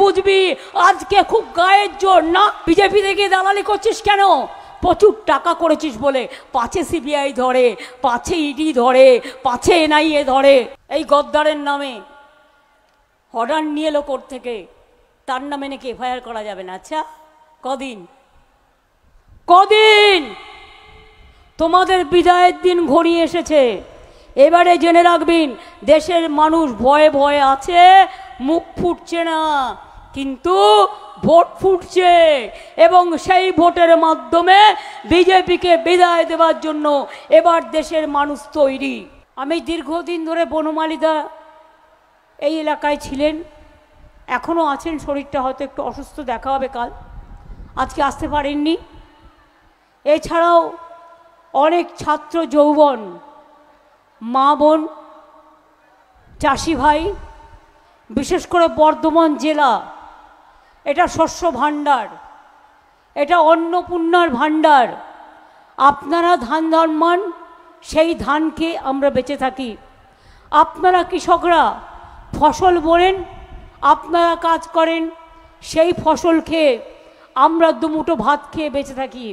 বুঝবি। আজকে খুব গায়ের জোর না, বিজেপি থেকে দালালি করছিস কেন? প্রচুর টাকা করেছিস বলে পাছে সিবিআই ধরে, পাছে ইডি ধরে, পাছে এনআইএ ধরে। এই গদ্দারের নামে অর্ডার নিয়ে এলো কোর্ট থেকে, তার নামে নাকি এফআইআর করা যাবে না। আচ্ছা কদিন কদিন তোমাদের বিদায়ের দিন ঘনিয়ে এসেছে। এবারে জেনে রাখবেন, দেশের মানুষ ভয়ে ভয়ে আছে, মুখ ফুটছে না, কিন্তু ভোট ফুটছে এবং সেই ভোটের মাধ্যমে বিজেপিকে বিদায় দেওয়ার জন্য এবার দেশের মানুষ তৈরি। আমি দীর্ঘদিন ধরে বনমালীদা এই এলাকায় ছিলেন, এখনও আছেন, শরীরটা হয়তো একটু অসুস্থ, দেখা হবে কাল, আজকে আসতে পারেননি। এছাড়াও অনেক ছাত্র যৌবন, মা বোন, চাষি ভাই, বিশেষ করে বর্ধমান জেলা এটা শস্য ভাণ্ডার, এটা অন্নপূর্ণার ভাণ্ডার। আপনারা ধান জন্মান, সেই ধানকে আমরা বেঁচে থাকি। আপনারা কৃষকরা ফসল বোনেন, আপনারা কাজ করেন, সেই ফসল খেয়ে আমরা দুমুঠো ভাত খেয়ে বেঁচে থাকি।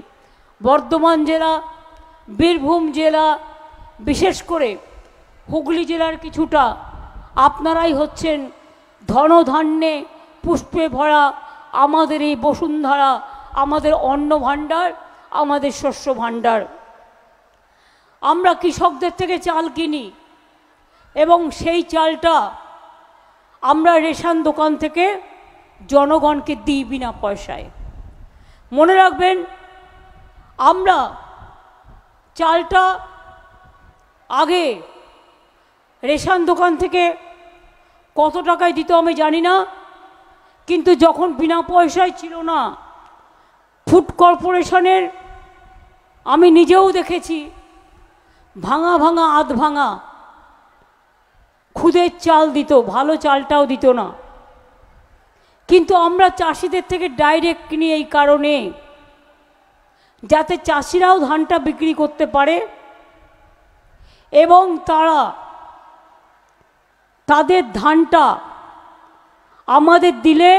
বর্ধমান জেলা, বীরভূম জেলা, বিশেষ করে হুগলি জেলার কিছুটা, আপনারাই হচ্ছেন ধনধান্যে পুষ্পে ভরা আমাদের এই বসুন্ধরা, আমাদের অন্ন ভাণ্ডার, আমাদের শস্য ভাণ্ডার। আমরা কৃষকদের থেকে চাল কিনি এবং সেই চালটা আমরা রেশন দোকান থেকে জনগণকে দিই বিনা পয়সায়। মনে রাখবেন, আমরা চালটা আগে রেশন দোকান থেকে কত টাকায় দিত আমি জানি না, কিন্তু যখন বিনা পয়সায় ছিল না, ফুড কর্পোরেশনের আমি নিজেও দেখেছি ভাঙা ভাঙা আধ ভাঙা খুদের চাল দিত, ভালো চালটাও দিত না। কিন্তু আমরা চাষিদের থেকে ডাইরেক্ট কিনি এই কারণে, যাতে চাষিরাও ধানটা বিক্রি করতে পারে এবং তারা তাদের ধানটা আমাদের দিলে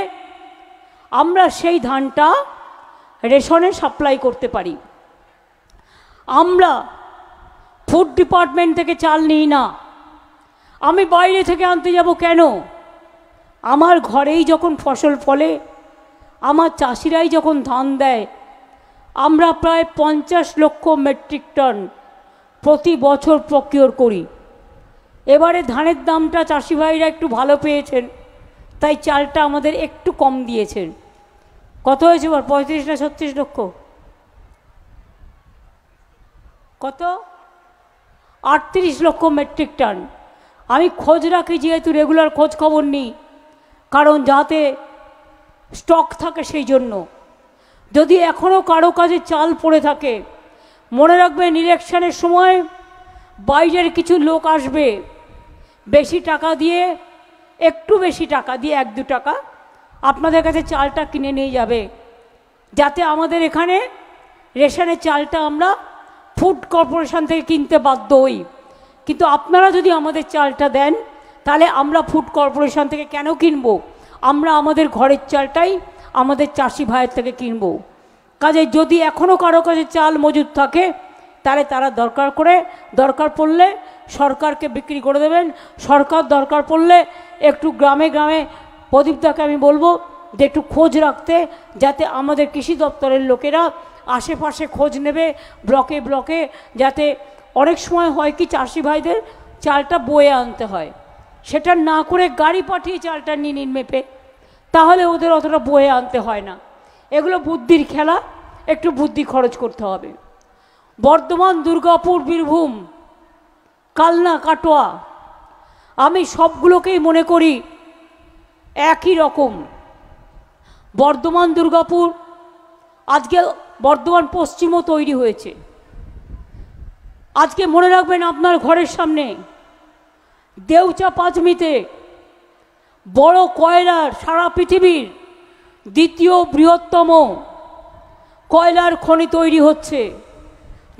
আমরা সেই ধানটা রেশনে সাপ্লাই করতে পারি। আমরা ফুড ডিপার্টমেন্ট থেকে চাল নিই না, আমি বাইরে থেকে আনতে যাব কেন? আমার ঘরেই যখন ফসল ফলে, আমার চাষিরাই যখন ধান দেয়, আমরা প্রায় 50 লক্ষ মেট্রিক টন প্রতি বছর প্রকিওর করি। এবারে ধানের দামটা চাষি ভাইরা একটু ভালো পেয়েছেন, তাই চালটা আমাদের একটু কম দিয়েছেন। কত হয়েছে এবার? 35 না 36 লক্ষ? কত? 38 লক্ষ মেট্রিক টন। আমি খোঁজ রাখি, যেহেতু রেগুলার খোঁজ খবর নিই, কারণ যাতে স্টক থাকে সেই জন্য। যদি এখনও কারো কাছে চাল পড়ে থাকে, মনে রাখবেন ইলেকশনের সময় বাইরের কিছু লোক আসবে, বেশি টাকা দিয়ে, একটু বেশি টাকা দিয়ে, 1-2 টাকা আপনাদের কাছে চালটা কিনে নিয়ে যাবে, যাতে আমাদের এখানে রেশনের চালটা আমরা ফুড কর্পোরেশন থেকে কিনতে বাধ্য হই। কিন্তু আপনারা যদি আমাদের চালটা দেন, তাহলে আমরা ফুড কর্পোরেশন থেকে কেন কিনবো? আমরা আমাদের ঘরের চালটাই আমাদের চাষি ভাইয়ের থেকে কিনব। কাজে যদি এখনও কারো কাছে চাল মজুদ থাকে, তাহলে তারা দরকার পড়লে সরকারকে বিক্রি করে দেবেন। সরকার দরকার পড়লে একটু গ্রামে গ্রামে, প্রদীপদাকে আমি বলবো যে একটু খোঁজ রাখতে, যাতে আমাদের কৃষি দপ্তরের লোকেরা আশেপাশে খোঁজ নেবে, ব্লকে ব্লকে, যাতে অনেক সময় হয় কি চাষি ভাইদের চালটা বয়ে আনতে হয়, সেটা না করে গাড়ি পাঠিয়ে চালটা নিয়ে নিন মেপে, তাহলে ওদের অতটা বয়ে আনতে হয় না। এগুলো বুদ্ধির খেলা, একটু বুদ্ধি খরচ করতে হবে। বর্ধমান, দুর্গাপুর, বীরভূম, কালনা, কাটোয়া, আমি সবগুলোকেই মনে করি একই রকম। বর্ধমান, দুর্গাপুর, আজকে বর্ধমান পশ্চিমও তৈরি হয়েছে। আজকে মনে রাখবেন, আপনার ঘরের সামনে দেউচা পাঁচমিতে বড় কয়লার, সারা পৃথিবীর দ্বিতীয় বৃহত্তম কয়লার খনি তৈরি হচ্ছে,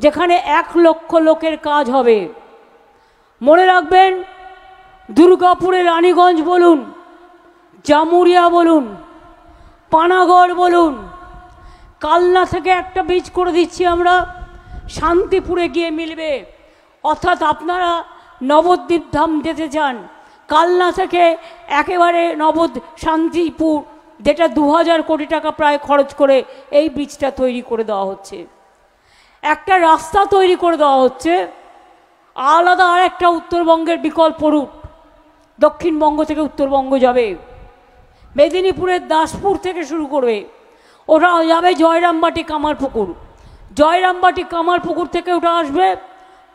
যেখানে 1 লক্ষ লোকের কাজ হবে। মনে রাখবেন, দুর্গাপুরে রানীগঞ্জ বলুন, জামুরিয়া বলুন, পানাগড় বলুন, কালনা থেকে একটা ব্রিজ করে দিচ্ছি আমরা, শান্তিপুরে গিয়ে মিলবে। অর্থাৎ আপনারা নবদ্বীপ ধাম যেতে চান, কালনা থেকে একেবারে শান্তিপুর, যেটা 2000 কোটি টাকা প্রায় খরচ করে এই ব্রিজটা তৈরি করে দেওয়া হচ্ছে। একটা রাস্তা তৈরি করে দেওয়া হচ্ছে, আলাদা আর একটা উত্তরবঙ্গের বিকল্প রুট, দক্ষিণবঙ্গ থেকে উত্তরবঙ্গ যাবে, মেদিনীপুরের দাসপুর থেকে শুরু করবে, ওটা যাবে জয়রামবাটি কামারপুকুর, জয়রামবাটি কামারপুকুর থেকে ওটা আসবে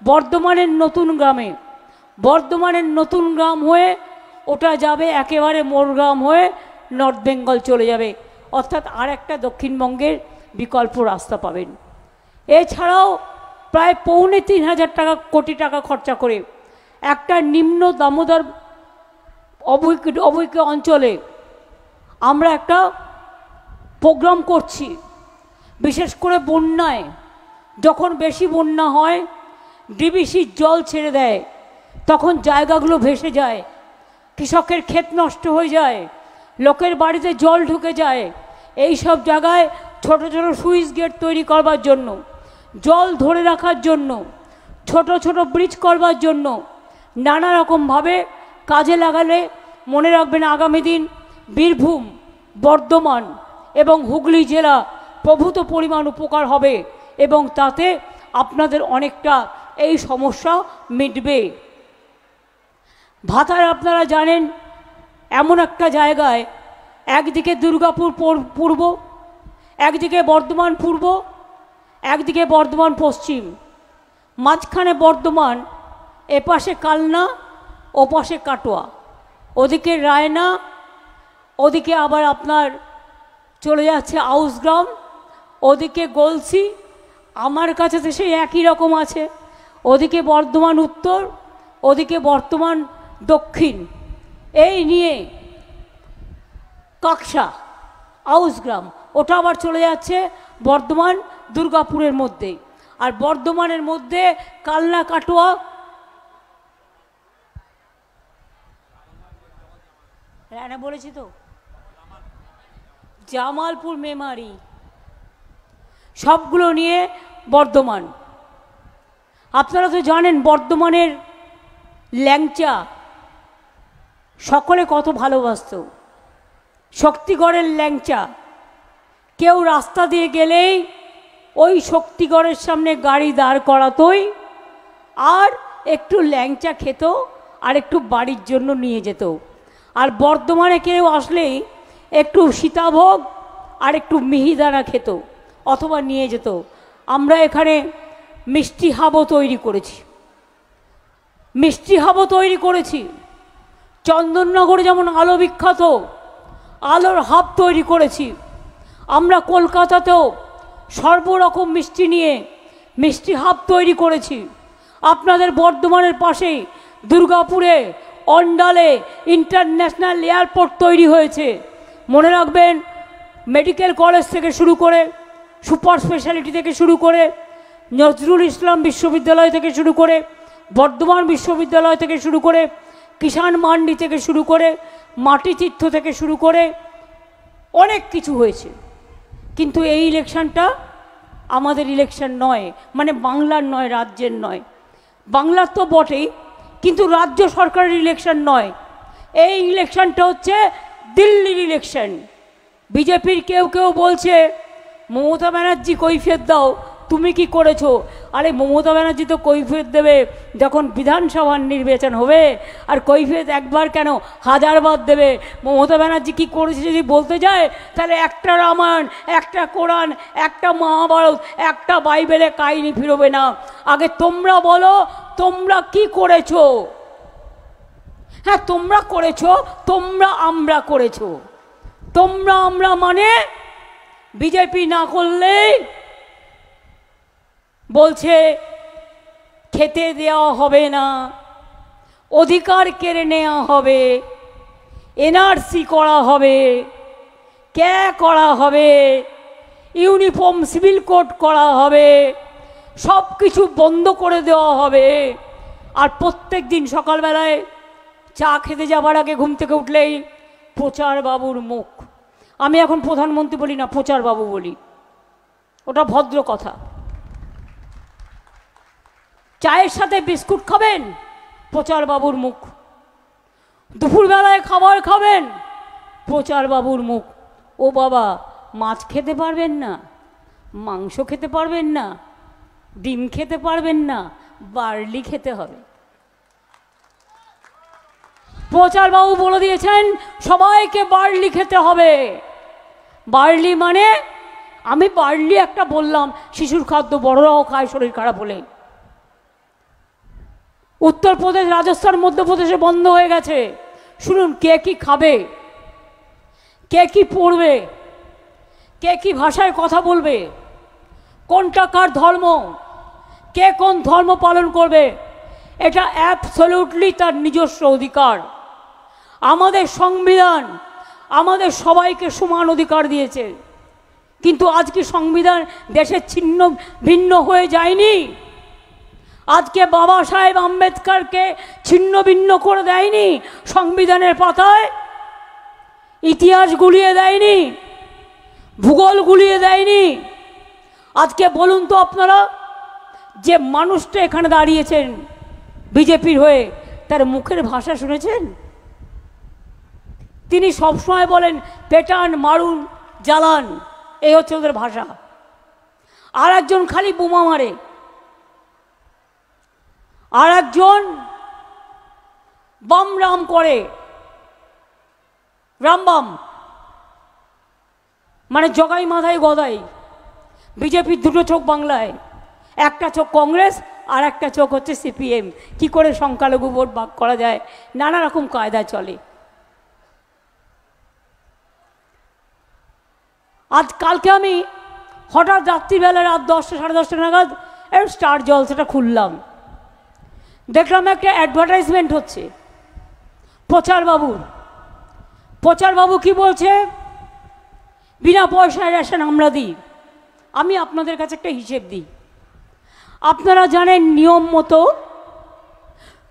বর্ধমানের নতুন গ্রামে, বর্ধমানের নতুন গ্রাম হয়ে ওটা যাবে একেবারে মোরগ্রাম হয়ে নর্থ বেঙ্গল চলে যাবে। অর্থাৎ আর একটা দক্ষিণবঙ্গের বিকল্প রাস্তা পাবেন। এছাড়াও প্রায় ৩,৫০০ কোটি টাকা খরচা করে একটা নিম্ন দামোদর অবৈক্য অঞ্চলে আমরা একটা প্রোগ্রাম করছি। বিশেষ করে বন্যায়, যখন বেশি বন্যা হয়, ডিবিসির জল ছেড়ে দেয়, তখন জায়গাগুলো ভেসে যায়, কৃষকের ক্ষেত নষ্ট হয়ে যায়, লোকের বাড়িতে জল ঢুকে যায়। এই সব জায়গায় ছোট ছোট সুইচ গেট তৈরি করবার জন্য, জল ধরে রাখার জন্য, ছোট ছোট ব্রিজ করবার জন্য নানা রকমভাবে কাজে লাগালে মনে রাখবেন আগামী দিন বীরভূম, বর্ধমান এবং হুগলি জেলা প্রভূত পরিমাণ উপকার হবে এবং তাতে আপনাদের অনেকটা এই সমস্যা মিটবে। ভাতার আপনারা জানেন এমন একটা জায়গায়, একদিকে দুর্গাপুর পূর্ব, একদিকে বর্ধমান পূর্ব, একদিকে বর্ধমান পশ্চিম, মাঝখানে বর্ধমান, এপাশে কালনা, ওপাশে কাটোয়া, ওদিকে রায়না, ওদিকে আবার আপনার চলে যাচ্ছে আউসগ্রাম, ওদিকে গলসি, আমার কাছে তো সেই একই রকম আছে, ওদিকে বর্ধমান উত্তর, ওদিকে বর্ধমান দক্ষিণ, এই নিয়ে কাকসা, আউসগ্রাম, ওটা আবার চলে যাচ্ছে বর্ধমান দুর্গাপুরের মধ্যে। আর বর্ধমানের মধ্যে কালনা, কাটোয়া, রায়না বলেছি তো, জামালপুর, মেমারি, সবগুলো নিয়ে বর্ধমান। আপনারা তো জানেন বর্ধমানের ল্যাংচা সকলে কত ভালোবাসত, শক্তিগড়ের ল্যাংচা। কেউ রাস্তা দিয়ে গেলেই ওই শক্তিগড়ের সামনে গাড়ি দাঁড় করাতোই, আর একটু ল্যাংচা খেত, আর একটু বাড়ির জন্য নিয়ে যেত। আর বর্ধমানে কেউ আসলেই একটু সীতাভোগ আর একটু মিহিদানা খেত অথবা নিয়ে যেত। আমরা এখানে মিষ্টি হাবও তৈরি করেছি, মিষ্টি হাবও তৈরি করেছি। চন্দননগরে যেমন আলো বিখ্যাত, আলোর হাব তৈরি করেছি। আমরা কলকাতাতেও সর্বরকম মিষ্টি নিয়ে মিষ্টি হাব তৈরি করেছি। আপনাদের বর্ধমানের পাশেই দুর্গাপুরে অন্ডালে ইন্টারন্যাশনাল এয়ারপোর্ট তৈরি হয়েছে। মনে রাখবেন মেডিকেল কলেজ থেকে শুরু করে, সুপার স্পেশালিটি থেকে শুরু করে, নজরুল ইসলাম বিশ্ববিদ্যালয় থেকে শুরু করে, বর্ধমান বিশ্ববিদ্যালয় থেকে শুরু করে, কিষাণ মান্ডি থেকে শুরু করে, মাটিতীর্থ থেকে শুরু করে অনেক কিছু হয়েছে। কিন্তু এই ইলেকশনটা আমাদের ইলেকশন নয়, মানে বাংলার নয়, রাজ্যের নয়। বাংলার তো বটেই, কিন্তু রাজ্য সরকারের ইলেকশন নয়। এই ইলেকশনটা হচ্ছে দিল্লির ইলেকশন। বিজেপির কেউ কেউ বলছে মমতা ব্যানার্জি কৈফিয়ত দাও, তুমি কি করেছো? আরে মমতা ব্যানার্জি তো কৈফিয়ত দেবে যখন বিধানসভার নির্বাচন হবে, আর কৈফিয়ত একবার কেন 1000বার দেবে। মমতা ব্যানার্জি কি করেছে যদি বলতে যায়, তাহলে একটা রামায়ণ, একটা কোরআন, একটা মহাভারত, একটা বাইবেলে কাহিনী ফিরবে না। আগে তোমরা বলো তোমরা কি করেছো। হ্যাঁ তোমরা করেছো, তোমরা আমরা করেছো। তোমরা আমরা মানে বিজেপি না করলেই বলছে খেতে দেওয়া হবে না, অধিকার কেড়ে নেওয়া হবে, এনআরসি করা হবে, ক্যা করা হবে, ইউনিফর্ম সিভিল কোড করা হবে, সব কিছু বন্ধ করে দেওয়া হবে। আর প্রত্যেক দিন সকালবেলায় চা খেতে যাবার আগে ঘুম থেকে উঠলেই প্রচার বাবুর মুখ। আমি এখন প্রধানমন্ত্রী বলি না, প্রচার বাবু বলি, ওটা ভদ্র কথা। চায়ের সাথে বিস্কুট খাবেন, প্রচার বাবুর মুখ। দুপুরবেলায় খাবার খাবেন, প্রচার বাবুর মুখ। ও বাবা, মাছ খেতে পারবেন না, মাংস খেতে পারবেন না, ডিম খেতে পারবেন না, বার্লি খেতে হবে। প্রচার বাবু বলে দিয়েছেন সবাইকে বার্লি খেতে হবে। বার্লি মানে, আমি বার্লি একটা বললাম, শিশুর খাদ্য বড়রাও খায় শরীর খারাপ হলে। উত্তরপ্রদেশ, রাজস্থান, মধ্যপ্রদেশে বন্ধ হয়ে গেছে। শুনুন, কে কি খাবে, কে কি পড়বে, কে কি ভাষায় কথা বলবে, কোনটা কার ধর্ম, কে কোন ধর্ম পালন করবে, এটা অ্যাবসলিউটলি তার নিজস্ব অধিকার। আমাদের সংবিধান আমাদের সবাইকে সমান অধিকার দিয়েছে। কিন্তু আজকে সংবিধান দেশের ছিন্ন ভিন্ন হয়ে যায়নি। আজকে বাবা সাহেব আম্বেদকরকে ছিন্ন ভিন্ন করে দেয়নি সংবিধানের পাতায়, ইতিহাস গুলিয়ে দেয়নি, ভূগোল গুলিয়ে দেয়নি। আজকে বলুন তো আপনারা, যে মানুষটা এখানে দাঁড়িয়েছেন বিজেপির হয়ে, তার মুখের ভাষা শুনেছেন? তিনি সবসময় বলেন পেটান, মারুন, জ্বালান, এই হচ্ছে ওদের ভাষা। আর একজন খালি বোমা মারে, আর একজন বাম রাম করে, রামবাম মানে জগাই মাথায় গদাই। বিজেপির দুটো চোখ বাংলায়, একটা চোখ কংগ্রেস আর একটা চোখ হচ্ছে সিপিএম। কি করে সংখ্যালঘু ভোট ভাগ করা যায়, নানা রকম কায়দা চলে। আজ কালকে আমি হঠাৎ রাত্রিবেলা রাত 10টা সাড়ে 10টা নাগাদ স্টার জলসাটা খুললাম, দেখলাম একটা অ্যাডভার্টাইজমেন্ট হচ্ছে প্রচার বাবুর। প্রচার বাবু কি বলছে? বিনা পয়সায় রেশন আমরা দিই। আমি আপনাদের কাছে একটা হিসেব দিই। আপনারা জানেন নিয়ম মতো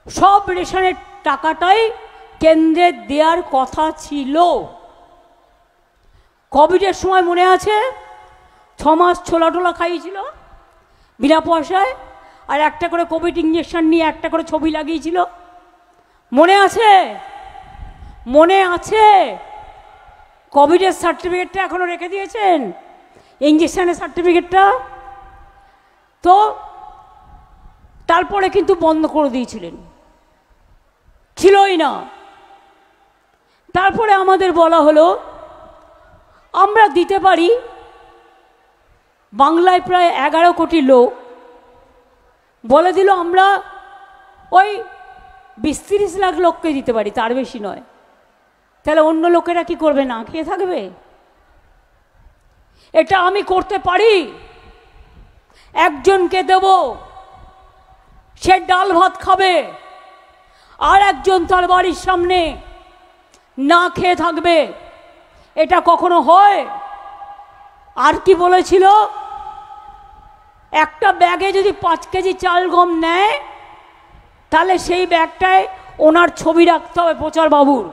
সব রেশনের টাকাটাই কেন্দ্রের দেওয়ার কথা ছিল। কোভিডের সময় মনে আছে 6 মাস ছোলা টোলা খাইয়েছিল বিনা পয়সায়, আর একটা করে কোভিড ইঞ্জেকশন নিয়ে একটা করে ছবি লাগিয়েছিল। মনে আছে? মনে আছে? কোভিডের সার্টিফিকেটটা এখনো রেখে দিয়েছেন, ইঞ্জেকশনের সার্টিফিকেটটা। তো তারপরে কিন্তু বন্ধ করে দিয়েছিলেন, ছিলই না। তারপরে আমাদের বলা হলো আমরা দিতে পারি। বাংলায় প্রায় 11 কোটি লোক, বলে দিল আমরা ওই 20-30 লাখ লোককে দিতে পারি, তার বেশি নয়। তাহলে অন্য লোকেরা কি করবে? না খেয়ে থাকবে? এটা আমি করতে পারি। একজনকে দেব, সে ডাল ভাত খাবে, আর একজন তার বাড়ির সামনে না খেয়ে থাকবে। এটা কখনো হয়? আর কি বলেছিল? একটা ব্যাগে যদি 5 কেজি চাল গম নেয়, তাহলে সেই ব্যাগটায় ওনার ছবি রাখতে হবে প্রচার বাবুর,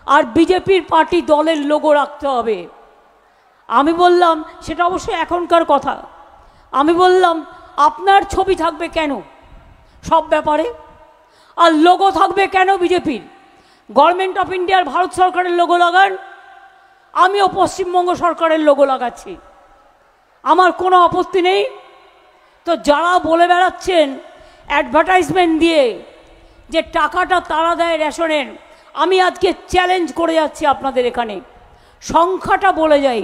আর বিজেপির পার্টি দলের লোগো রাখতে হবে। আমি বললাম সেটা অবশ্যই এখনকার কথা। আমি বললাম আপনার ছবি থাকবে কেন সব ব্যাপারে, আর লোগো থাকবে কেন বিজেপির? গভর্নমেন্ট অফ ইন্ডিয়ার ভারত সরকারের লোগো লাগান, আমিও পশ্চিমবঙ্গ সরকারের লোগো লাগাচ্ছি, আমার কোনো আপত্তি নেই। তো যারা বলে বেড়াচ্ছেন অ্যাডভার্টাইজমেন্ট দিয়ে যে টাকাটা তারা দেয় রেশনের, আমি আজকে চ্যালেঞ্জ করে যাচ্ছি আপনাদের এখানে, সংখ্যাটা বলে যাই।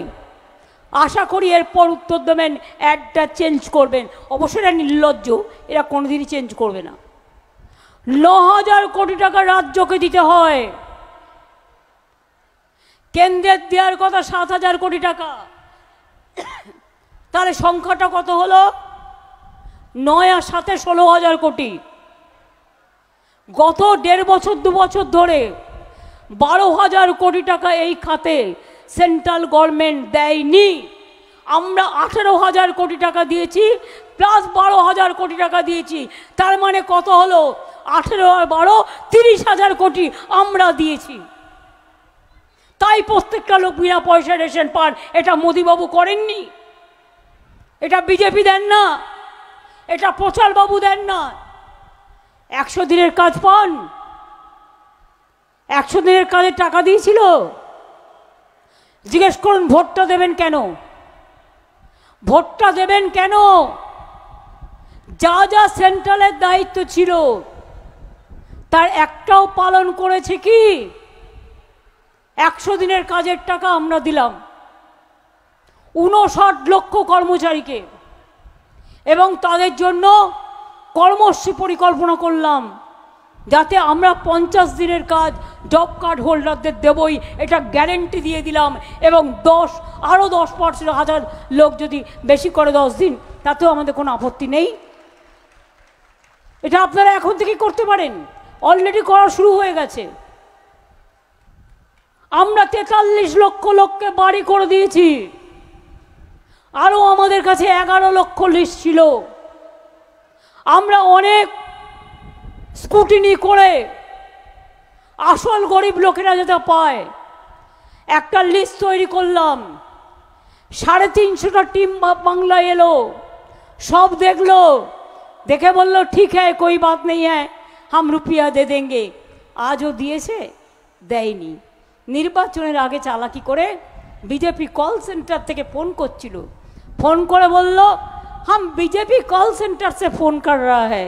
আশা করি এরপর উত্তর দেবেন, অ্যাডটা চেঞ্জ করবেন। অবশ্যই এরা নির্লজ্জ, এরা কোনোদিনই চেঞ্জ করবে না। 9,000 কোটি টাকা রাজ্যকে দিতে হয়, কেন্দ্রের দেওয়ার কথা 7,000 কোটি টাকা। তাহলে সংখ্যাটা কত হলো? 9 আর 7 16,000 কোটি। গত 1.5 বছর 2 বছর ধরে 12,000 কোটি টাকা এই খাতে সেন্ট্রাল গভর্নমেন্ট দেয়নি। আমরা 18,000 কোটি টাকা দিয়েছি, প্লাস 12,000 কোটি টাকা দিয়েছি। তার মানে কত হলো? 18 আর 12 30,000 কোটি আমরা দিয়েছি। তাই প্রত্যেকটা লোক বিনা পয়সায় রেশন পান। এটা মোদিবাবু করেননি, এটা বিজেপি দেন না, এটা প্রচারবাবু দেন না। 100 দিনের কাজ পান, 100 দিনের কাজের টাকা দিয়েছিল। জিজ্ঞেস করুন ভোটটা দেবেন কেন, ভোটটা দেবেন কেন? যা যা সেন্ট্রালের দায়িত্ব ছিল তার একটাও পালন করেছে কি? 100 দিনের কাজের টাকা আমরা দিলাম 59 লক্ষ কর্মচারীকে, এবং তাদের জন্য কর্মসূচি পরিকল্পনা করলাম যাতে আমরা 50 দিনের কাজ জব কার্ড হোল্ডারদের দেবই, এটা গ্যারেন্টি দিয়ে দিলাম। এবং আরও 10% লোক যদি বেশি করে 10 দিন, তাতেও আমাদের কোনো আপত্তি নেই। এটা আপনারা এখন থেকেই করতে পারেন, অলরেডি করা শুরু হয়ে গেছে। আমরা 43 লক্ষ লোককে বাড়ি করে দিয়েছি, আরও আমাদের কাছে 11 লক্ষ লিস্ট ছিল। আমরা অনেক স্কুটিনি করে আসল গরিব লোকেরা যেটা পায় একটা লিস্ট তৈরি করলাম। 350টা টিম বাংলায় এলো, সব দেখলো, দেখে বললো ঠিক হ্যাঁ कोई बात नहीं है हम रुपया दे देंगे। আজও দিয়েছে? দেয়নি। নির্বাচনের আগে চালাকি করে বিজেপি কল সেন্টার থেকে ফোন করছিল, ফোন করে বলল हम बीजेपी कॉल सेंटर से फोन कर रहा है।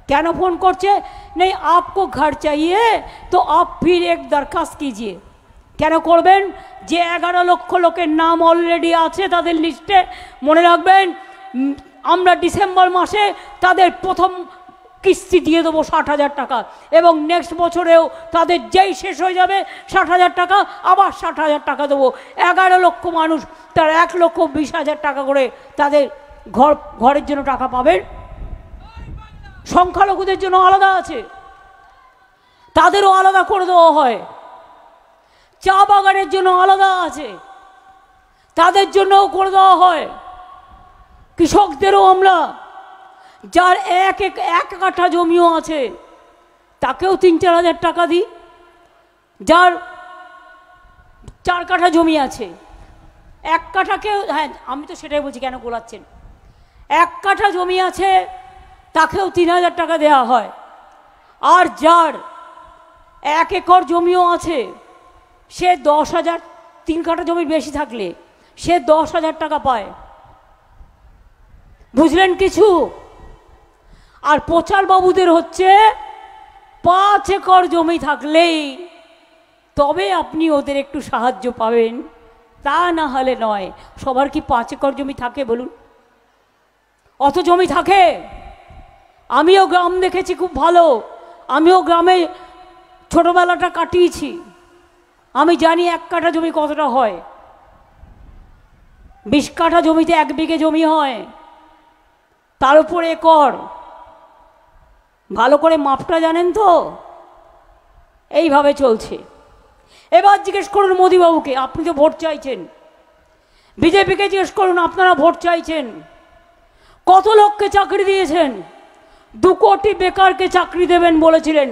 কেন ফোন করছে? नहीं आपको घर चाहिए तो आप फिर एक दरखास्त कीजिए। কেন করবেন? যে 11 লক্ষ লোকের নাম অলরেডি আছে তাদের লিস্টে, মনে রাখবেন আমরা ডিসেম্বর মাসে তাদের প্রথম কিস্তি দিয়ে দেবো 60,000 টাকা, এবং নেক্সট বছরেও তাদের যেই শেষ হয়ে যাবে 60,000 টাকা, আবার 60,000 টাকা দেবো। 11 লক্ষ মানুষ, তার 1,20,000 টাকা করে তাদের ঘরের জন্য টাকা পাবেন। সংখ্যালঘুদের জন্য আলাদা আছে, তাদেরও আলাদা করে দেওয়া হয়। চা বাগানের জন্য আলাদা আছে, তাদের জন্যও করে দেওয়া হয়। কৃষকদেরও আমরা, যার এক কাঠা জমিও আছে তাকেও 3-4 হাজার টাকা দিই। যার 4 কাঠা জমি আছে, 1 কাঠাকেও, হ্যাঁ আমি তো সেটাই বলছি, কেন গোলাচ্ছেন? 1 কাঠা জমি আছে তাকেও 3,000 টাকা দেওয়া হয়। আর যার 1 একর জমিও আছে সে 10,000, 3 কাঠা জমির বেশি থাকলে সে 10,000 টাকা পায়। বুঝলেন কিছু? আর প্রচার বাবুদের হচ্ছে 5 একর জমি থাকলেই তবে আপনি ওদের একটু সাহায্য পাবেন, তা না হলে নয়। সবার কি 5 একর জমি থাকে বলুন? অত জমি থাকে? আমিও গ্রাম দেখেছি খুব ভালো, আমিও গ্রামে ছোটবেলাটা কাটিয়েছি, আমি জানি 1 কাঠা জমি কতটা হয়। 20 কাঠা জমিতে 1 বিঘে জমি হয়, তার উপর একর। ভালো করে মাপটা জানেন তো? এইভাবে চলছে। এবার জিজ্ঞেস করুন মোদিবাবুকে, আপনি তো ভোট চাইছেন। বিজেপিকে জিজ্ঞেস করুন, আপনারা ভোট চাইছেন, কত লোককে চাকরি দিয়েছেন? 2 কোটি বেকারকে চাকরি দেবেন বলেছিলেন,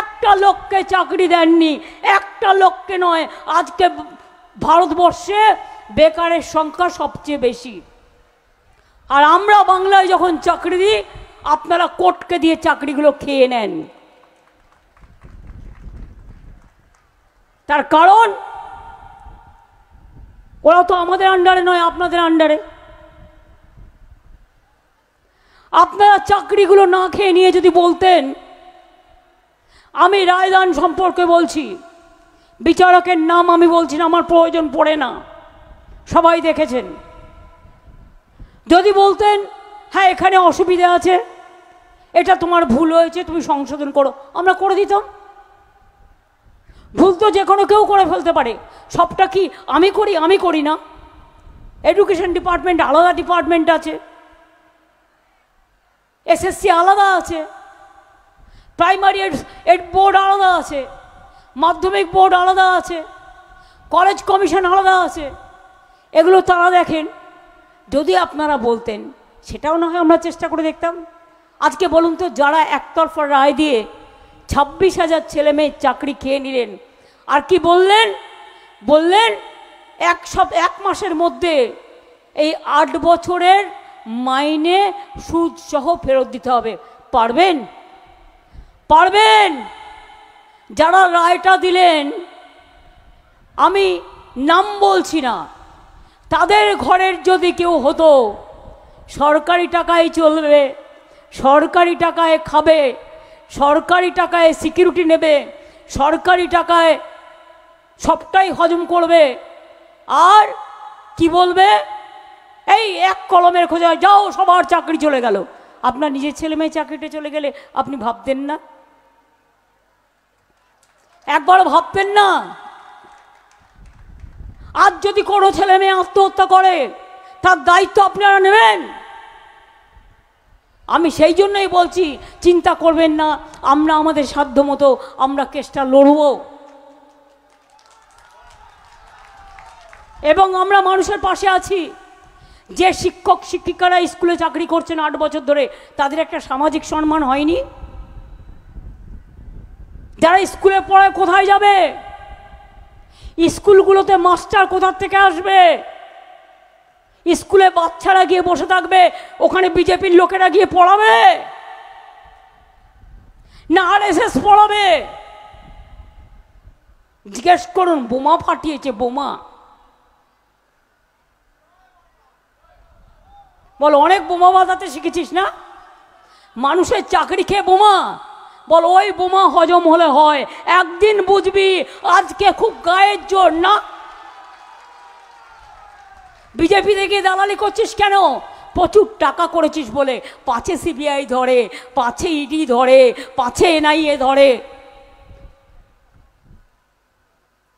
একটা লোককে চাকরি দেননি, একটা লোককে নয়। আজকে ভারতবর্ষে বেকারের সংখ্যা সবচেয়ে বেশি। আর আমরা বাংলায় যখন চাকরি দিই, আপনারা কোর্টকে দিয়ে চাকরিগুলো খেয়ে নেন। তার কারণ ওরা তো আমাদের আন্ডারে নয়, আপনাদের আন্ডারে। আপনারা চাকরিগুলো না খেয়ে নিয়ে যদি বলতেন, আমি রায়দান সম্পর্কে বলছি, বিচারকের নাম আমি বলছি না, আমার প্রয়োজন পড়ে না, সবাই দেখেছেন। যদি বলতেন হ্যাঁ এখানে অসুবিধা আছে, এটা তোমার ভুল হয়েছে, তুমি সংশোধন করো, আমরা করে দিতাম। ভুল তো যে কোনো কেউ করে ফেলতে পারে, সবটা কি আমি করি? আমি করি না। এডুকেশন ডিপার্টমেন্ট আলাদা ডিপার্টমেন্ট আছে, এসএসসি আলাদা আছে, প্রাইমারি এড বোর্ড আলাদা আছে, মাধ্যমিক বোর্ড আলাদা আছে, কলেজ কমিশন আলাদা আছে। এগুলো তারা দেখেন। যদি আপনারা বলতেন, সেটাও না হয় আমরা চেষ্টা করে দেখতাম। আজকে বলুন তো, যারা একতরফা রায় দিয়ে 26,000 ছেলে মেয়ের চাকরি খেয়ে নিলেন, আর কি বললেন? বললেন এক মাসের মধ্যে এই 8 বছরের মাইনে সুদ সহ ফেরত দিতে হবে। পারবেন? পারবেন? যারা রায়টা দিলেন, আমি নাম বলছি না, তাদের ঘরের যদি কেউ হতো, সরকারি টাকায় চলবে, সরকারি টাকায় খাবে, সরকারি টাকায় সিকিউরিটি নেবে, সরকারি টাকায় সবটাই হজম করবে, আর কি বলবে, এই এক কলমের খোঁজা যাও সবার চাকরি চলে গেল। আপনার নিজের ছেলে মেয়ে চাকরিটা চলে গেলে আপনি ভাবতেন না? একবার ভাবতেন না? আজ যদি কোনো ছেলে মেয়ে আত্মহত্যা করে, তার দায়িত্ব আপনারা নেবেন? আমি সেই জন্যই বলছি, চিন্তা করবেন না, আমরা আমাদের সাধ্য মতো আমরা কেসটা লড়ব, এবং আমরা মানুষের পাশে আছি। যে শিক্ষক শিক্ষিকারা স্কুলে চাকরি করছেন 8 বছর ধরে, তাদের একটা সামাজিক সম্মান হয়নি? যারা স্কুলে পড়ায় কোথায় যাবে? স্কুলগুলোতে মাস্টার কোথা থেকে আসবে? স্কুলে বাচ্চারা গিয়ে বসে থাকবে, ওখানে বিজেপির লোকেরা গিয়ে পড়াবে না আরএসএস পড়াবে? জিজ্ঞেস করুন, বোমা ফাটিয়েছে, বোমা। বল, অনেক বোমা বাজাতে শিখেছিস না? মানুষের চাকরি খেয়ে বোমা। বল, ওই বোমা হজম হলে হয়, একদিন বুঝবি আজকে খুব গায়ের জোর না। বিজেপি থেকে দালালি করছিস কেন? প্রচুর টাকা করেছিস বলে। পাছে সিবিআই ধরে, পাছে ইডি ধরে, পাছে এনআইএ ধরে।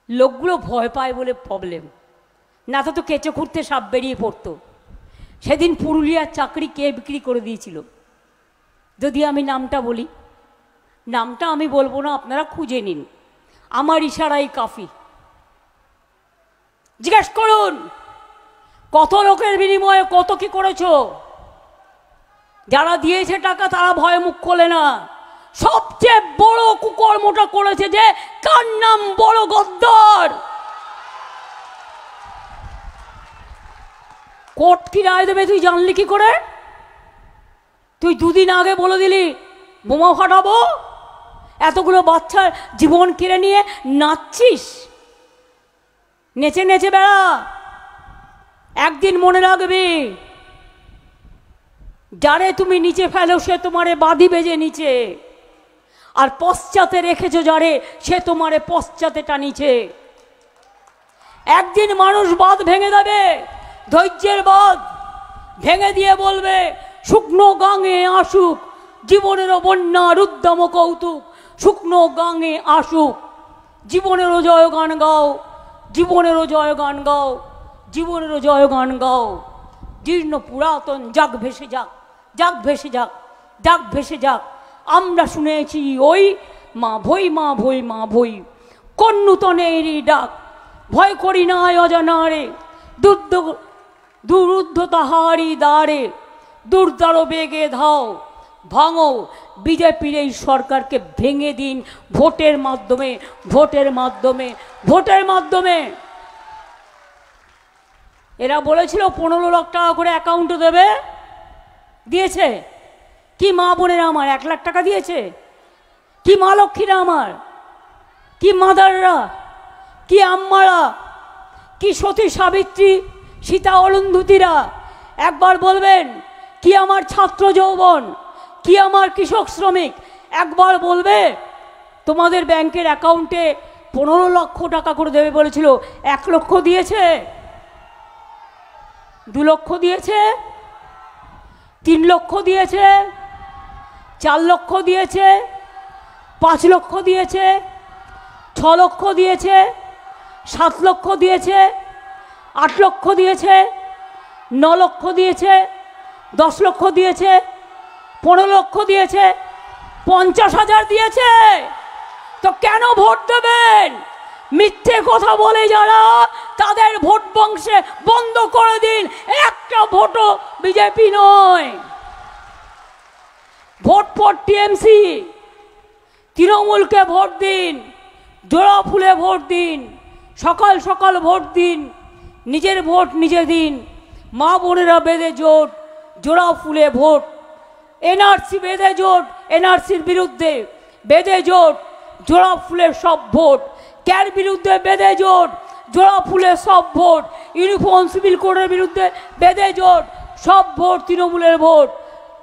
লোকগুলো ভয় পায় বলে প্রবলেম, না তো কেঁচো খুঁড়তে সাপ বেরিয়ে পড়তো। সেদিন পুরুলিয়ার চাকরি কে বিক্রি করে দিয়েছিল? যদি আমি নামটা বলি, নামটা আমি বলবো না, আপনারা খুঁজে নিন, আমার ইশারাই কাফি। জিজ্ঞেস করুন, কত লোকের বিনিময়ে কত কি করেছো? যারা দিয়েছে টাকা তারা ভয়ে মুখ খোলে না। সবচেয়ে বড় কুকর্মটা করেছে যে, কার নাম বড় গদ্দার। কোর্ট কি রায় দেবে তুই জানলি কি করে? তুই দুদিন আগে বলে দিলি বোমা ফাটাবো, এতগুলো বাচ্চার জীবন কেড়ে নিয়ে নাচছিস, নেচে নেচে বেড়া। একদিন মনে রাখবি, যারে তুমি নিচে ফেলো সে তোমারে বাঁধি বেজে নিচে, আর পশ্চাতে রেখেছো যারে সে তোমারে পশ্চাতে টানিছে। একদিন মানুষ বাঁধ ভেঙে দেবে, ধৈর্যের বাঁধ ভেঙে দিয়ে বলবে, শুকনো গাঙে আসুক জীবনেরও বন্যা রুদ্দাম কৌতুক, শুকনো গাঙে আসুক জীবনেরও জয় গান গাও, জীবনেরও জয় গান গাও, জীবনেরও জয় গান গাও। জীর্ণ পুরাতন যাক ভেসে যাক, যাক ভেসে যাক, যাক ভেসে যাক। আমরা শুনেছি ওই মা ভই, মা ভই, মা ভই, কোন নূতনেরই ডাক, ভয় করি না অজানারে, দুরুদ্ধ তাহারি দ্বারে, দুর্দার বেগে ধাও, ভাঙো বিজেপির এই সরকারকে, ভেঙে দিন ভোটের মাধ্যমে, ভোটের মাধ্যমে, ভোটের মাধ্যমে। এরা বলেছিল 15 লাখ টাকা করে অ্যাকাউন্টে দেবে, দিয়েছে কি? মা বোনেরা আমার 1 লাখ টাকা দিয়েছে কি? মা লক্ষ্মীরা আমার, কি মাদাররা, কি আম্মারা, কি সতী সাবিত্রী, সীতা অরুন্ধতীরা একবার বলবেন? কি আমার ছাত্র যৌবন, কি আমার কৃষক শ্রমিক একবার বলবে? তোমাদের ব্যাংকের অ্যাকাউন্টে 15 লক্ষ টাকা করে দেবে বলেছিল, 1 লক্ষ দিয়েছে? 2 লক্ষ দিয়েছে? 3 লক্ষ দিয়েছে? 4 লক্ষ দিয়েছে? 5 লক্ষ দিয়েছে? 6 লক্ষ দিয়েছে? 7 লক্ষ দিয়েছে? 8 লক্ষ দিয়েছে? 9 লক্ষ দিয়েছে? 10 লক্ষ দিয়েছে? 15 লক্ষ দিয়েছে? 50,000 দিয়েছে? তো কেন ভোট দেবেন? মিথ্যে কথা বলে যারা, তাদের ভোট বংশে বন্ধ করে দিন। একটা ভোটও বিজেপি নয়। ভোট ফর টিএমসি, তৃণমূলকে ভোট দিন, জোড়া ফুলে ভোট দিন, সকাল সকাল ভোট দিন, নিজের ভোট নিজে দিন। মা বোনেরা বেঁধে জোট, জোড়া ফুলে ভোট। এনআরসি বেঁধে জোট, এনআরসির বিরুদ্ধে বেঁধে জোট, জোড়া ফুলের সব ভোট। ক্যার বিরুদ্ধে বেঁধে জোট, জোড়া ফুলের সব ভোট। ইউনিফর্ম সিভিল কোডের বিরুদ্ধে বেঁধে জোট, সব ভোট তৃণমূলের ভোট।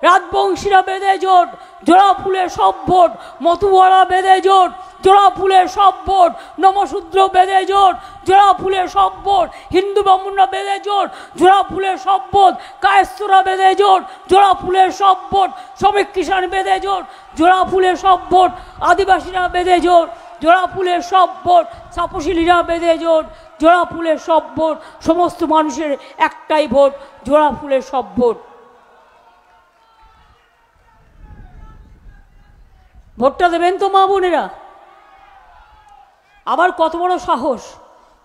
রাজবংশীরা বেঁধে জোট, জোড়া ফুলের সব ভোট। মতুয়ারা বেঁধে জোট, জোড়া ফুলের সব ভোট। নমশূদ্র বেঁধে জোট, জোড়া ফুলের সব ভোট। হিন্দু ব্রাহ্মণরা বেঁধে জোট, জোড়া ফুলের সব ভোট। কায়েস্তরা বেঁধে জোট, জোড়া ফুলের সব ভোট। শ্রমিক কিষাণ বেঁধে জোট, জোড়া ফুলের সব ভোট। আদিবাসীরা বেঁধে জোট, জোড়া ফুলের সব ভোট। তপশিলীরা বেঁধে জোট, জোড়া ফুলের সব ভোট। সমস্ত মানুষের একটাই ভোট, জোড়া ফুলের সব ভোট। ভোটটা দেবেন তো মা বোনেরা? আবার কত বড় সাহস!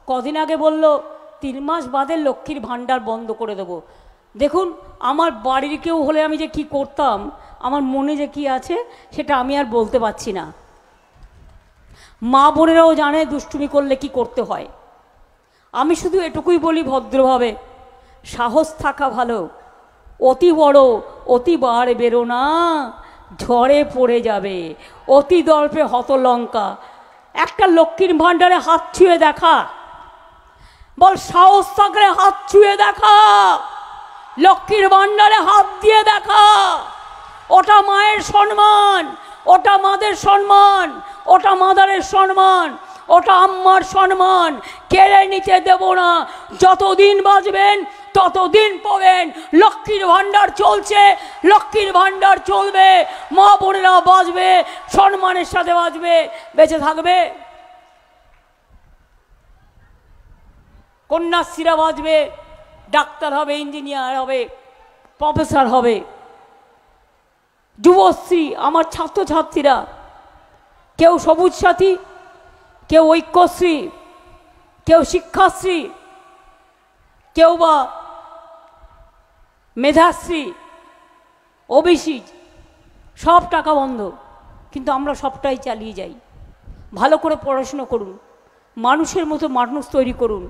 কদিন আগে বলল 3 মাস বাদে লক্ষ্মীর ভাণ্ডার বন্ধ করে দেব। দেখুন, আমার বাড়ির কেউ হলে আমি যে কি করতাম, আমার মনে যে কি আছে সেটা আমি আর বলতে পারছি না। মা বোনেরাও জানে দুষ্টুমি করলে কি করতে হয়। আমি শুধু এটুকুই বলি ভদ্রভাবে, সাহস থাকা ভালো। অতি বড় অতি বার বেরো না, ঝড়ে পড়ে যাবে। অতি দর্পে হত লঙ্কা। একটা লক্ষ্মীর ভাণ্ডারে হাত ছুঁয়ে দেখা, বল সাহস থাকলে হাত ছুঁয়ে দেখা, লক্ষ্মীর ভাণ্ডারে হাত দিয়ে দেখা। ওটা মায়ের সম্মান, ওটা মাদের সম্মান, ওটা মাদারের সম্মান, ওটা আম্মার সম্মান। কেড়ে নিতে দেব না। যতদিন বাঁচবেন ততদিন পাবেন। লক্ষ্মীর ভাণ্ডার চলছে, লক্ষ্মীর ভাণ্ডার চলবে। মা বোনেরা বাঁচবে, সম্মানের সাথে বাঁচবে, বেঁচে থাকবে। কন্যাশ্রীরা বাঁচবে, ডাক্তার হবে, ইঞ্জিনিয়ার হবে, প্রফেসর হবে। যুবশ্রী, আমার ছাত্রছাত্রীরা, কেউ সবুজ সাথী, কেউ ঐক্যশ্রী, কেউ শিক্ষাশ্রী, কেউ বা মেধাশ্রী, ওবিসি, সব টাকা বন্ধ। কিন্তু আমরা সবটাই চালিয়ে যাই। ভালো করে পড়াশুনো করুন, মানুষের মতো মানুষ তৈরি করুন।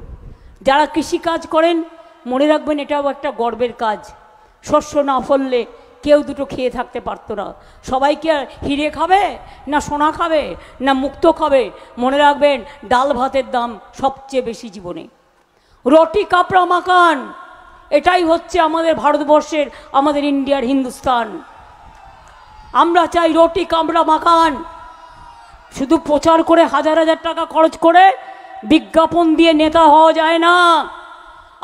যারা কৃষিকাজ করেন মনে রাখবেন এটাও একটা গর্বের কাজ। শস্য না ফললে কেউ দুটো খেয়ে থাকতে পারতো না। সবাইকে হিরে খাবে না সোনা খাবে না মুক্ত খাবে? মনে রাখবেন ডাল ভাতের দাম সবচেয়ে বেশি জীবনে। রুটি কাপড়া মাকান, এটাই হচ্ছে আমাদের ভারতবর্ষের, আমাদের ইন্ডিয়ার হিন্দুস্তান। আমরা চাই রুটি কাপড়া মাকান। শুধু প্রচার করে হাজার হাজার টাকা খরচ করে বিজ্ঞাপন দিয়ে নেতা হওয়া যায় না,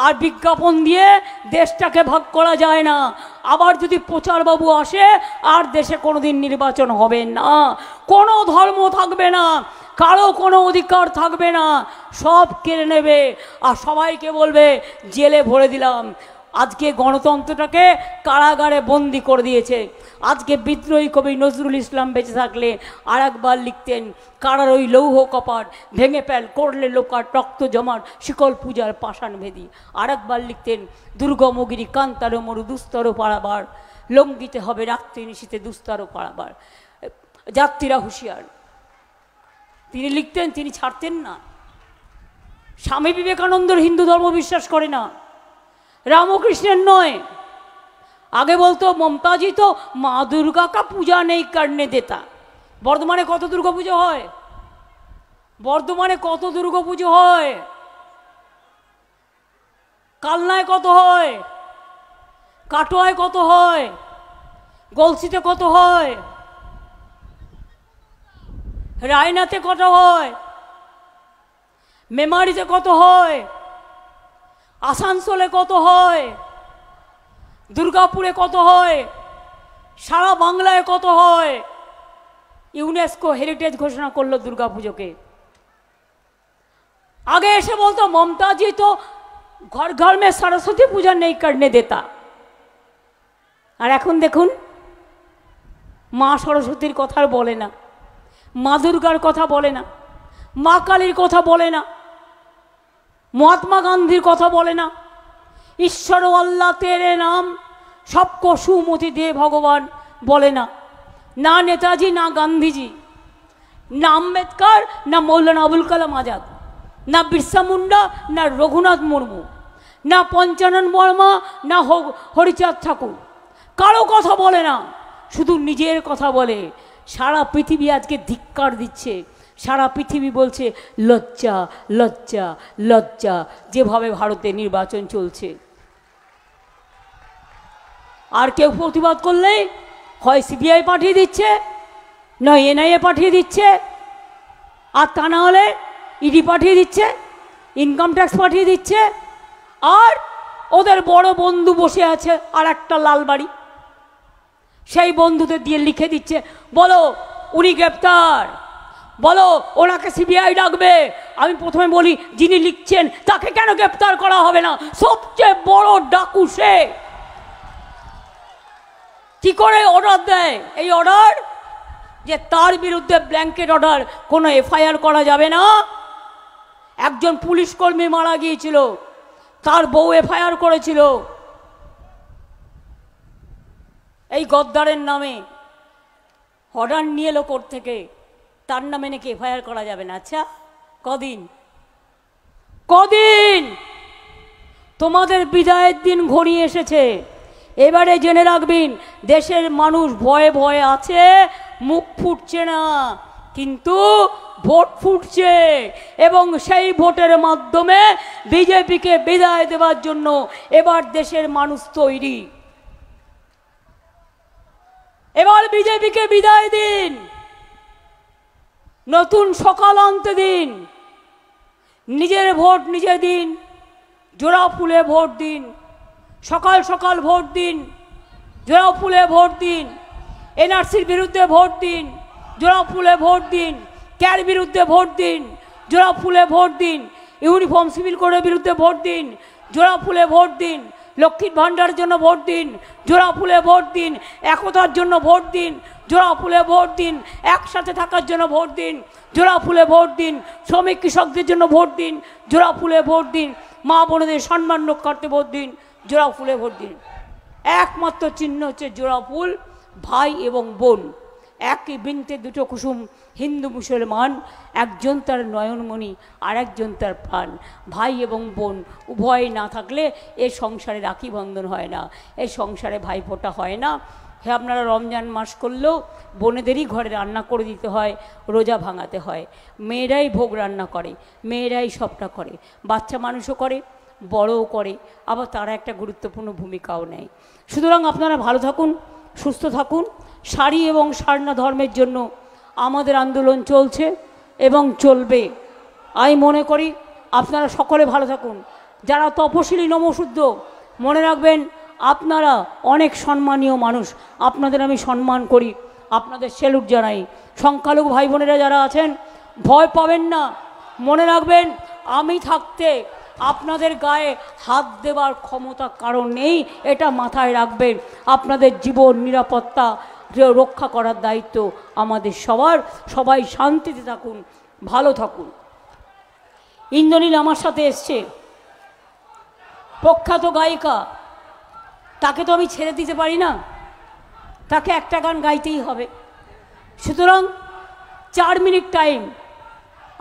আর বিজ্ঞাপন দিয়ে দেশটাকে ভাগ করা যায় না। আবার যদি প্রচারবাবু আসে আর দেশে কোনোদিন নির্বাচন হবে না, কোনো ধর্ম থাকবে না, কারো কোনো অধিকার থাকবে না, সব কেড়ে নেবে আর সবাইকে বলবে জেলে ভরে দিলাম। আজকে গণতন্ত্রটাকে কারাগারে বন্দি করে দিয়েছে। আজকে বিদ্রোহী কবি নজরুল ইসলাম বেঁচে থাকলে আর একবার লিখতেন, কারার ওই লৌহ কপাট ভেঙে ফেল, করলে লোকাট রক্ত জমাট শিকল পূজার পাষাণ ভেদি। আর একবার লিখতেন, দুর্গমগিরি কান্তার মরু দুস্তর পাড়াবার, লঙ্ঘিতে হবে রাত্রি নিশীতে দুস্তর পাড়াবার। যাত্রীরা হুঁশিয়ার। তিনি লিখতেন, তিনি ছাড়তেন না। স্বামী বিবেকানন্দর হিন্দু ধর্ম বিশ্বাস করে না, রামকৃষ্ণের নয়। আগে বলতো মমতাজি তো মা দুর্গা কা পূজা নেই করনে দেতা। বর্ধমানে কত দুর্গা পুজো হয়? বর্ধমানে কত দুর্গা পুজো হয়? কালনায় কত হয়? কাটোয়ায় কত হয়? গলসিতে কত হয়? রায়নাতে কত হয়? মেমারিতে কত হয়? আসানসোলে কত হয়? দুর্গাপুরে কত হয়? সারা বাংলায় কত হয়? ইউনেস্কো হেরিটেজ ঘোষণা করলো দুর্গাপুজোকে। আগে এসে বলতো মমতাজি তো ঘর ঘর মে সরস্বতী পূজা নেই করনে দেতা। আর এখন দেখুন, মা সরস্বতীর কথা বলে না, মা দুর্গার কথা বলে না, মা কালীর কথা বলে না, মহাত্মা গান্ধীর কথা বলে না। ঈশ্বর আল্লাহ তেরে নাম সবকো সুমতি দে ভগবান বলে না। না নেতাজি, না গান্ধীজি, না আম্বেদকর, না মৌলানা আবুল কালাম আজাদ, না বিরসা মুন্ডা, না রঘুনাথ মুর্মু, না পঞ্চানন বর্মা, না হরিচাঁদ ঠাকুর, কারো কথা বলে না, শুধু নিজের কথা বলে। সারা পৃথিবী আজকে ধিক্কার দিচ্ছে, সারা পৃথিবী বলছে লজ্জা লজ্জা লজ্জা, যেভাবে ভারতে নির্বাচন চলছে। আর কেউ প্রতিবাদ করলেই হয় সিবিআই পাঠিয়ে দিচ্ছে, নয় এনআইএ পাঠিয়ে দিচ্ছে, আর তা না হলে ইডি পাঠিয়ে দিচ্ছে, ইনকাম ট্যাক্স পাঠিয়ে দিচ্ছে। আর ওদের বড় বন্ধু বসে আছে আর একটা লালবাড়ি, সেই বন্ধুদের দিয়ে লিখে দিচ্ছে, বলো উনি গ্রেপ্তার, বলো ওনাকে সিবিআই ডাকবে। আমি প্রথমে বলি, যিনি লিখছেন তাকে কেন গ্রেপ্তার করা হবে না? সবচেয়ে বড় ডাকু সে। কি করে অর্ডার দেয়? এই অর্ডার যে তার বিরুদ্ধে ব্ল্যাঙ্কেট অর্ডার, কোনো এফআইআর করা যাবে না। একজন পুলিশ কর্মী মারা গিয়েছিল, তার বউ এফআইআর করেছিল এই গদ্দারের নামে, অর্ডার নিয়ে এলো কোর্ট থেকে, তার নামে নাকি এফআইআর করা যাবে না। আচ্ছা কদিন কদিন তোমাদের বিদায়ের দিন ঘনিয়ে এসেছে। এবারে জেনে রাখবেন, দেশের মানুষ ভয়ে ভয়ে আছে, মুখ ফুটছে না, কিন্তু ভোট ফুটছে, এবং সেই ভোটের মাধ্যমে বিজেপিকে বিদায় দেওয়ার জন্য এবার দেশের মানুষ তৈরি। এবার বিজেপিকে বিদায় দিন, নতুন সকাল আনতে দিন, নিজের ভোট নিজে দিন, জোড়া ফুলে ভোট দিন, সকাল সকাল ভোট দিন, জোড়া ফুলে ভোট দিন, এনআরসির বিরুদ্ধে ভোট দিন, জোড়া ফুলে ভোট দিন, ক্যার বিরুদ্ধে ভোট দিন, জোড়া ফুলে ভোট দিন, ইউনিফর্ম সিভিল কোডের বিরুদ্ধে ভোট দিন, জোড়া ফুলে ভোট দিন, লক্ষ্মীর ভাণ্ডারের জন্য ভোট দিন, জোড়া ফুলে ভোট দিন, একতার জন্য ভোট দিন, জোড়া ফুলে ভোট দিন, একসাথে থাকার জন্য ভোট দিন, জোড়া ফুলে ভোট দিন, শ্রমিক কৃষকদের জন্য ভোট দিন, জোড়া ফুলে ভোট দিন, মা বোনেদের সম্মান রক্ষার্থে ভোট দিন, জোড়া ফুলে ভোট দিন। একমাত্র চিহ্ন হচ্ছে জোড়া ফুল, ভাই এবং বোন, একই বৃন্তে দুটো কুসুম, হিন্দু মুসলমান, একজন তার নয়নমণি আর একজন তার প্রাণ। ভাই এবং বোন উভয় না থাকলে এ সংসারে রাখি বন্ধন হয় না, এই সংসারে ভাইফোঁটা হয় না। হ্যাঁ, আপনারা রমজান মাস করলেও বোনেদেরই ঘরে রান্না করে দিতে হয়, রোজা ভাঙাতে হয়, মেয়েরাই ভোগ রান্না করে, মেয়েরাই সবটা করে, বাচ্চা মানুষও করে, বড়ও করে, আবার তারা একটা গুরুত্বপূর্ণ ভূমিকাও নেয়। সুতরাং আপনারা ভালো থাকুন, সুস্থ থাকুন। সারি এবং সারনা ধর্মের জন্য আমাদের আন্দোলন চলছে এবং চলবে। আমি মনে করি আপনারা সকলে ভালো থাকুন। যারা তপশিলি নমঃশূদ্র, মনে রাখবেন আপনারা অনেক সম্মানীয় মানুষ, আপনাদের আমি সম্মান করি, আপনাদের স্যালুট জানাই। সংখ্যালঘু ভাই বোনেরা যারা আছেন, ভয় পাবেন না, মনে রাখবেন আমি থাকতে আপনাদের গায়ে হাত দেবার ক্ষমতা কারণ নেই, এটা মাথায় রাখবেন। আপনাদের জীবন নিরাপত্তা রক্ষা করার দায়িত্ব আমাদের সবার। সবাই শান্তিতে থাকুন, ভালো থাকুন। ইন্দ্রনীল আমার সাথে এসছে, প্রখ্যাত গায়িকা, তাকে তো আমি ছেড়ে দিতে পারি না, তাকে একটা গান গাইতেই হবে। সুতরাং 4 মিনিট টাইম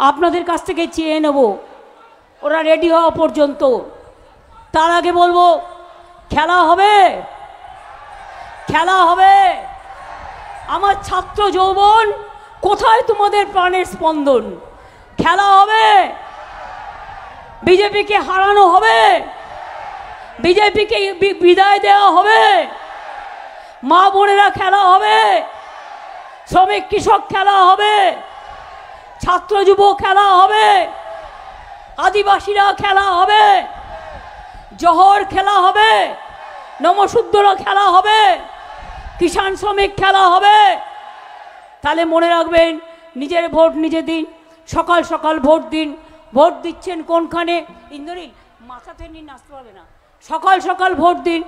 আপনাদের কাছ থেকে চেয়ে নেব, ওরা রেডি হওয়া পর্যন্ত। তার আগে বলবো, খেলা হবে, খেলা হবে। আমার ছাত্র যৌবন, কোথায় তোমাদের প্রাণের স্পন্দন? খেলা হবে, বিজেপিকে হারানো হবে, বিজেপিকে বিদায় দেওয়া হবে, মা বোনেরা খেলা হবে, শ্রমিক কৃষক খেলা হবে, ছাত্র যুব খেলা হবে, আদিবাসীরা খেলা হবে, জহর খেলা হবে, নমঃশূদ্ররা খেলা হবে, কিষাণ শ্রমিক খেলা হবে। তাহলে মনে রাখবেন, নিজের ভোট নিজে দিন, সকাল সকাল ভোট দিন। ভোট দিচ্ছেন কোনখানে? ইন্দ্রনীল মাথাতে নিয়ে নাচতে পারবে না। সকাল সকাল ভোট দিন,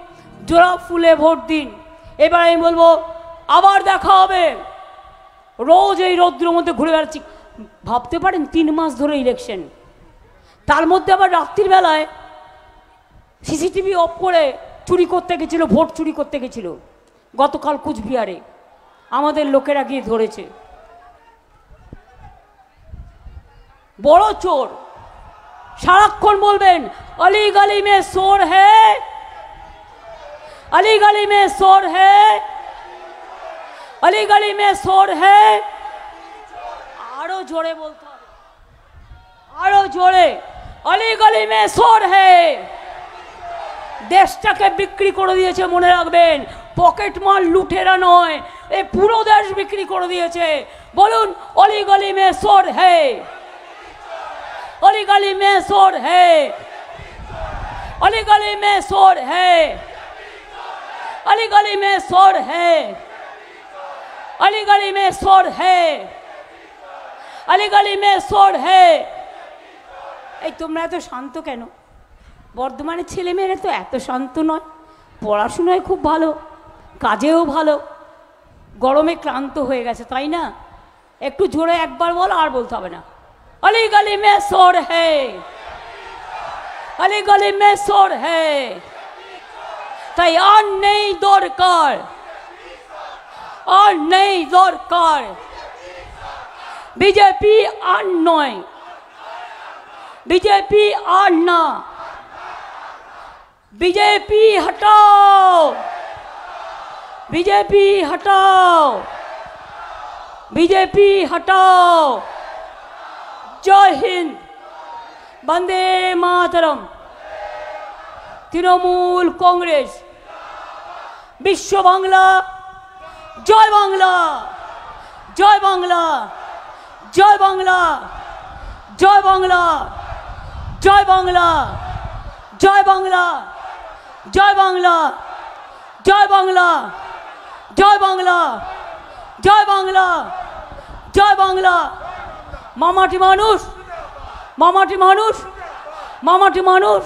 জোড়া ফুলে ভোট দিন। এবার আমি বলবো, আবার দেখা হবে। রোজ এই রৌদ্রের মধ্যে ঘুরে বেড়াচ্ছি, ভাবতে পারেন 3 মাস ধরে ইলেকশন, তার মধ্যে আবার রাত্রির বেলায় সিসিটিভি অফ করে চুরি করতে গেছিল, ভোট চুরি করতে গেছিল। গতকাল কুচবিহারে আমাদের লোকেরা গিয়ে ধরেছে। বড় চোর, সারাক্ষণ বলবেন अली गली में शोर है, अली गली में शोर है, अली गली में शोर है। आरो जोरे बोलते हैं, आरो जोरे, अली गली में शोर है। দেশটাকে বিক্রি করে দিয়েছে, মনে রাখবেন। পকেট মাল লুটেরা নয়, এই পুরো দেশ বিক্রি করে দিয়েছে। বলুন অলি গলি মে শোর है, অলি গলি মে শোর है, अली गली में शोर है, अली गली में शोर है, अली गली में शोर है, अली गली में शोर है। এই তোমরা এত শান্ত কেন? বর্ধমানের ছেলেমেয়েরা তো এত শান্ত নয়, পড়াশোনায় খুব ভালো, কাজেও ভালো, গরমে ক্লান্ত হয়ে গেছে, তাই না? একটু জোরে একবার বল, আর বলতে হবে না। अली गली में शोर है, अली गली में शोर है। তাই আর নেই দরকার, আর নেই দরকার বিজেপি আর নয়, বিজেপি আর না, बीजेपी हटाओ, बीजेपी हटाओ, बीजेपी हटाओ। जय हिंद, वंदे मातरम। तृणमूल कांग्रेस, विश्व बांग्ला, जय बांग्ला, जय बांग्ला, जय बांग्ला, जय बांग्ला, जय बांग्ला, जय बांग्ला, जय बांग्ला, जय बांग्ला, जय बांग्ला, जय बांग्ला, जय बांग्ला। मामाटी मानुष, मामाटी मानुष, मामाटी मानुष।